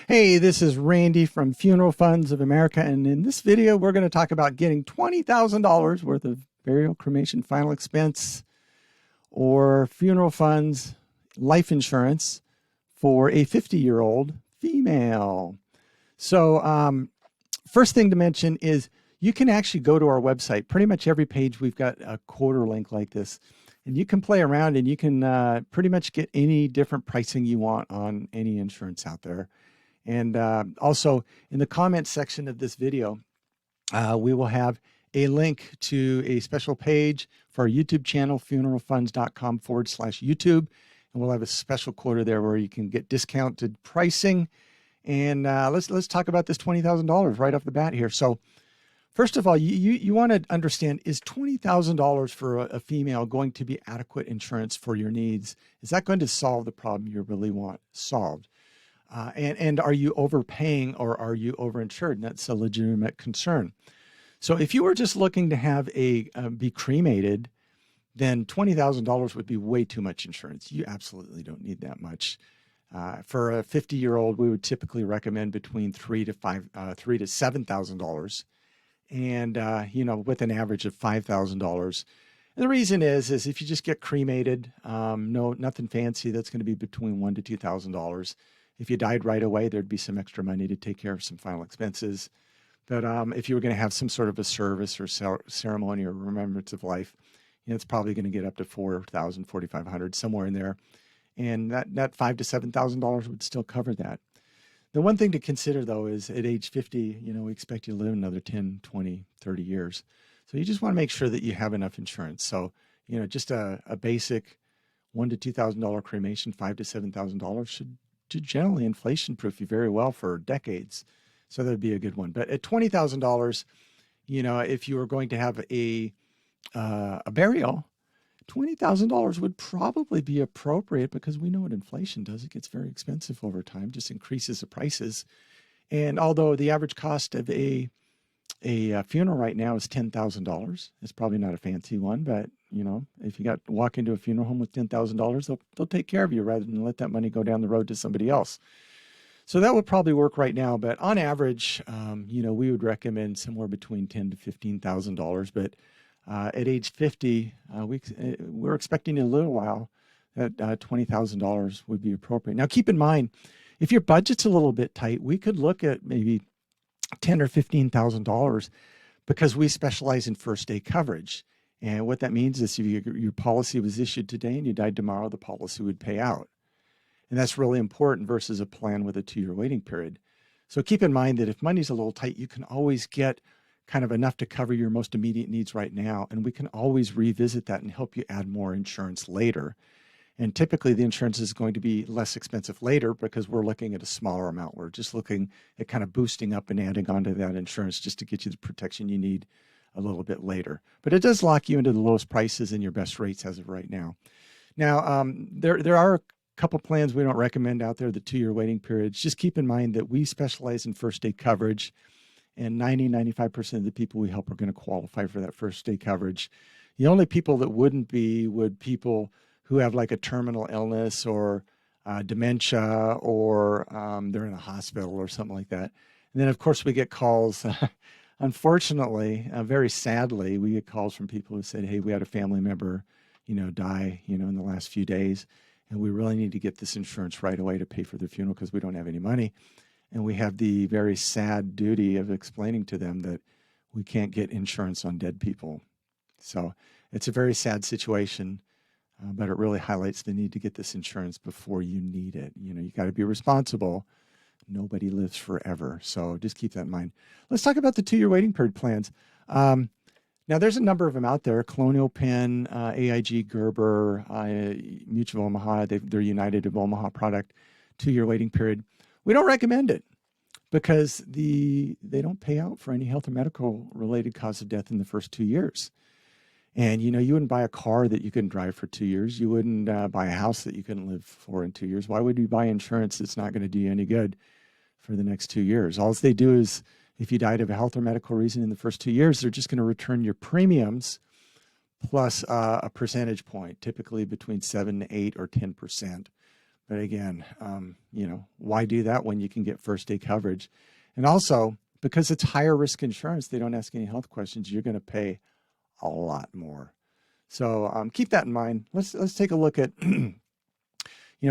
Hey, this is Randy from Funeral Funds of America, and in this video, we're going to talk about getting $20,000 worth of burial, cremation, final expense, or funeral funds life insurance for a 50-year-old female. So, first thing to mention is you can actually go to our website. Pretty much every page we've got a quarter link like this, and you can play around and you can pretty much get any different pricing you want on any insurance out there. And also in the comments section of this video, we will have a link to a special page for our YouTube channel, funeralfunds.com/YouTube. And we'll have a special quote there where you can get discounted pricing. And let's talk about this $20,000 right off the bat here. So first of all, you want to understand, is $20,000 for a female going to be adequate insurance for your needs? Is that going to solve the problem you really want solved? And are you overpaying or are you overinsured? And that's a legitimate concern. So if you were just looking to have be cremated, then $20,000 would be way too much insurance. You absolutely don't need that much. For a 50-year-old, we would typically recommend between $3,000 to $7,000, and with an average of $5,000. And the reason is if you just get cremated, nothing fancy, that's going to be between $1,000 to $2,000. If you died right away, there'd be some extra money to take care of some final expenses. But if you were going to have some sort of a service or ceremony or remembrance of life, it's probably going to get up to $4,000, $4,500, somewhere in there. And that $5,000 to $7,000 would still cover that. The one thing to consider, though, is at age 50, we expect you to live another 10, 20, 30 years. So you just want to make sure that you have enough insurance. So, just a basic $1,000 to $2,000 cremation, $5,000 to $7,000 should generally inflation proof you very well for decades. So that'd be a good one. But at $20,000, if you were going to have a burial, $20,000 would probably be appropriate, because we know what inflation does. It gets very expensive over time, just increases the prices. And although the average cost of a funeral right now is $10,000, it's probably not a fancy one, but if you walk into a funeral home with $10,000, they'll take care of you rather than let that money go down the road to somebody else. So that would probably work right now. But on average, we would recommend somewhere between $10,000 to $15,000. But at age 50, we're expecting in a little while that $20,000 would be appropriate. Now, keep in mind, if your budget's a little bit tight, we could look at maybe $10,000 or $15,000, because we specialize in first day coverage. And what that means is if your policy was issued today and you died tomorrow, the policy would pay out. And that's really important versus a plan with a 2-year waiting period. So keep in mind that if money's a little tight, you can always get kind of enough to cover your most immediate needs right now. And we can always revisit that and help you add more insurance later. And typically the insurance is going to be less expensive later, because we're looking at a smaller amount. We're just looking at kind of boosting up and adding onto that insurance just to get you the protection you need a little bit later. But it does lock you into the lowest prices and your best rates as of right now. Now, there are a couple plans we don't recommend out there, the 2-year waiting periods. Just keep in mind that we specialize in first day coverage, and 95% of the people we help are going to qualify for that first day coverage. The only people that wouldn't be would people who have like a terminal illness or dementia, or they're in a hospital or something like that. And then, of course, we get calls. Unfortunately, very sadly, we get calls from people who said, hey, we had a family member, die, in the last few days, and we really need to get this insurance right away to pay for their funeral because we don't have any money. And we have the very sad duty of explaining to them that we can't get insurance on dead people. So it's a very sad situation, but it really highlights the need to get this insurance before you need it. You got to be responsible. Nobody lives forever. So just keep that in mind. Let's talk about the 2-year waiting period plans. Now, there's a number of them out there: Colonial Penn, AIG, Gerber, Mutual of Omaha, their United of Omaha product, 2-year waiting period. We don't recommend it because they don't pay out for any health or medical related cause of death in the first 2 years. And, you wouldn't buy a car that you couldn't drive for 2 years. You wouldn't buy a house that you couldn't live for in 2 years. Why would you buy insurance that's not going to do you any good for the next 2 years? All they do is, if you died of a health or medical reason in the first 2 years, they're just going to return your premiums plus a percentage point, typically between 7 to 8 or 10%. But again, why do that when you can get first day coverage? And also, because it's higher risk insurance, they don't ask any health questions. You're going to pay a lot more. So keep that in mind. Let's take a look at,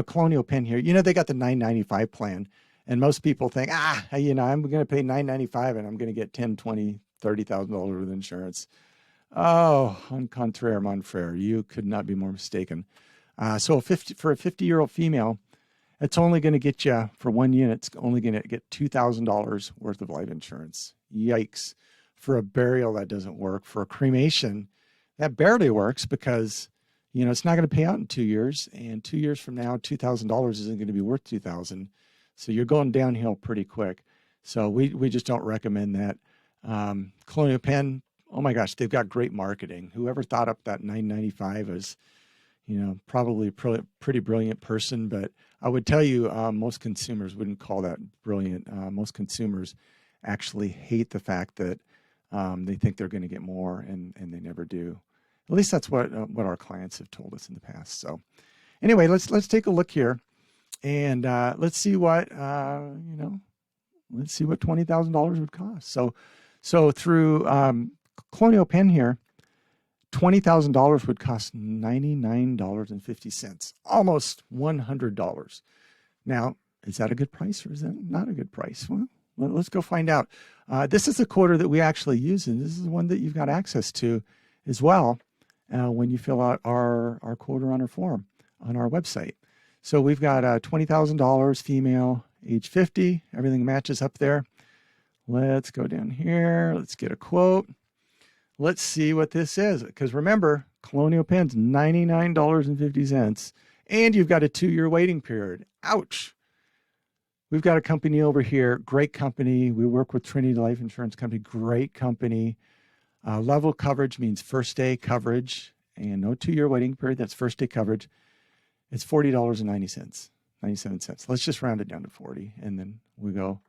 Colonial Penn here. They got the $9.95 plan, and most people think, I'm going to pay $9.95 and I'm going to get $10,000, $20,000, $30,000 worth of insurance. Oh, on contraire, mon frere, you could not be more mistaken. So for a 50-year-old female, it's only going to get you, for one unit, it's only going to get $2,000 worth of life insurance. Yikes. For a burial, that doesn't work. For a cremation, that barely works because, it's not going to pay out in 2 years. And 2 years from now, $2,000 isn't going to be worth $2,000. So you're going downhill pretty quick. So we just don't recommend that. Colonial Penn, oh my gosh, they've got great marketing. Whoever thought up that $9.95 is, probably a pretty brilliant person, but I would tell you most consumers wouldn't call that brilliant. Most consumers actually hate the fact that they think they're going to get more and they never do. At least that's what our clients have told us in the past. So anyway, let's take a look here and let's see what, let's see what $20,000 would cost. So through Colonial Penn here, $20,000 would cost $99.50, almost $100. Now, is that a good price or is that not a good price? Well, let's go find out. This is a quoter that we actually use, and this is the one that you've got access to as well when you fill out our quoter on our form on our website. So we've got $20,000 female, age 50. Everything matches up there. Let's go down here. Let's get a quote. Let's see what this is. Because remember, Colonial Penn's $99.50. And you've got a 2-year waiting period. Ouch. We've got a company over here. Great company. We work with Trinity Life Insurance Company. Great company. Level coverage means first day coverage. And no 2-year waiting period. That's first day coverage. It's $40.90. 97 cents. Let's just round it down to 40. And then we go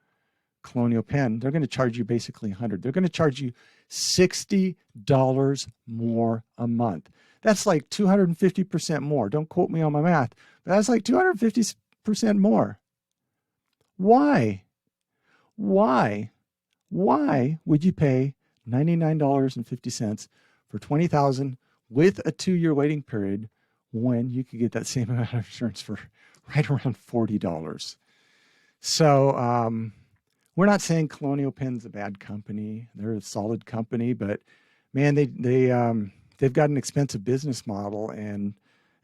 Colonial Penn. They're going to charge you basically $100. They're going to charge you $60 more a month. That's like 250% more. Don't quote me on my math, but that's like 250% more. Why? Why would you pay $99.50 for $20,000 with a 2-year waiting period when you could get that same amount of insurance for right around $40? So, we're not saying Colonial Penn's a bad company. They're a solid company, but man, they've got an expensive business model, and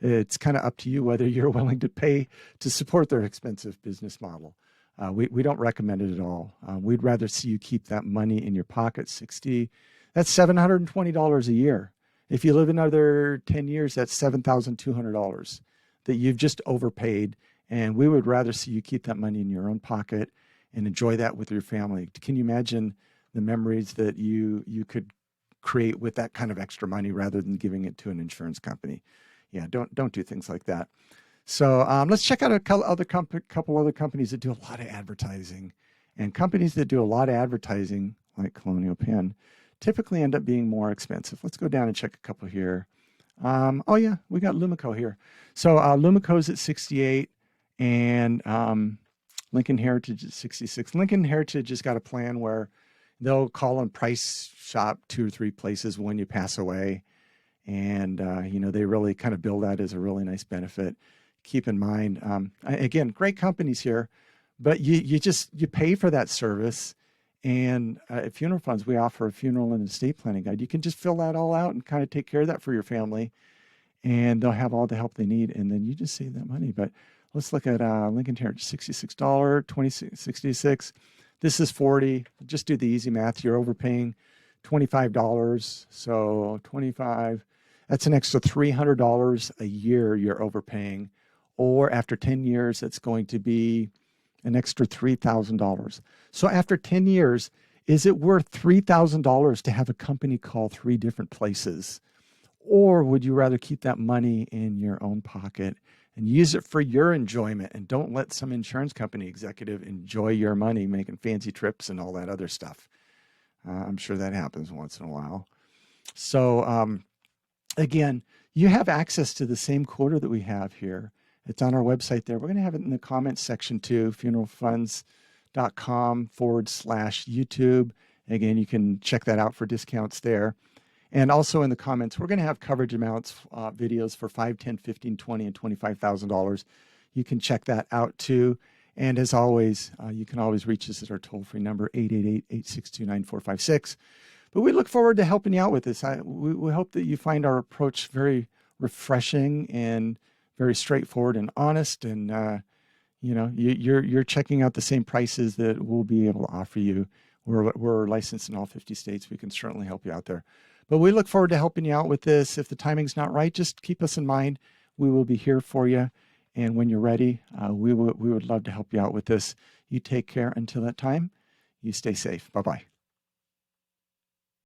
it's kind of up to you whether you're willing to pay to support their expensive business model. We don't recommend it at all. We'd rather see you keep that money in your pocket. That's $720 a year. If you live another 10 years, that's $7,200 that you've just overpaid. And we would rather see you keep that money in your own pocket and enjoy that with your family. Can you imagine the memories that you could create with that kind of extra money rather than giving it to an insurance company? Yeah, don't do things like that. So let's check out a couple other companies that do a lot of advertising. And companies that do a lot of advertising, like Colonial Penn, typically end up being more expensive. Let's go down and check a couple here. Oh yeah, we got Lumico here. So Lumico's at 68 and Lincoln Heritage at 66. Lincoln Heritage has got a plan where they'll call and price shop 2 or 3 places when you pass away. And, they really kind of build that as a really nice benefit. Keep in mind, again, great companies here, but you pay for that service. And at Funeral Funds, we offer a funeral and estate planning guide. You can just fill that all out and kind of take care of that for your family. And they'll have all the help they need. And then you just save that money. But let's look at Lincoln Heritage, $66, 66. This is 40. Just do the easy math. You're overpaying $25. So 25, that's an extra $300 a year you're overpaying. Or after 10 years, it's going to be an extra $3,000. So after 10 years, is it worth $3,000 to have a company call 3 different places? Or would you rather keep that money in your own pocket and use it for your enjoyment, and don't let some insurance company executive enjoy your money making fancy trips and all that other stuff? I'm sure that happens once in a while. So again, you have access to the same quoter that we have here. It's on our website there. We're going to have it in the comments section too, funeralfunds.com/YouTube. Again, you can check that out for discounts there. And also in the comments, we're going to have coverage amounts, videos for $5, $10, $15, $20, and $25,000. You can check that out too. And as always, you can always reach us at our toll-free number, 888-862-9456. But we look forward to helping you out with this. We hope that you find our approach very refreshing and very straightforward and honest. And, you're checking out the same prices that we'll be able to offer you. We're licensed in all 50 states. We can certainly help you out there. But we look forward to helping you out with this. If the timing's not right, just keep us in mind. We will be here for you. And when you're ready, we would love to help you out with this. You take care until that time. You stay safe. Bye-bye.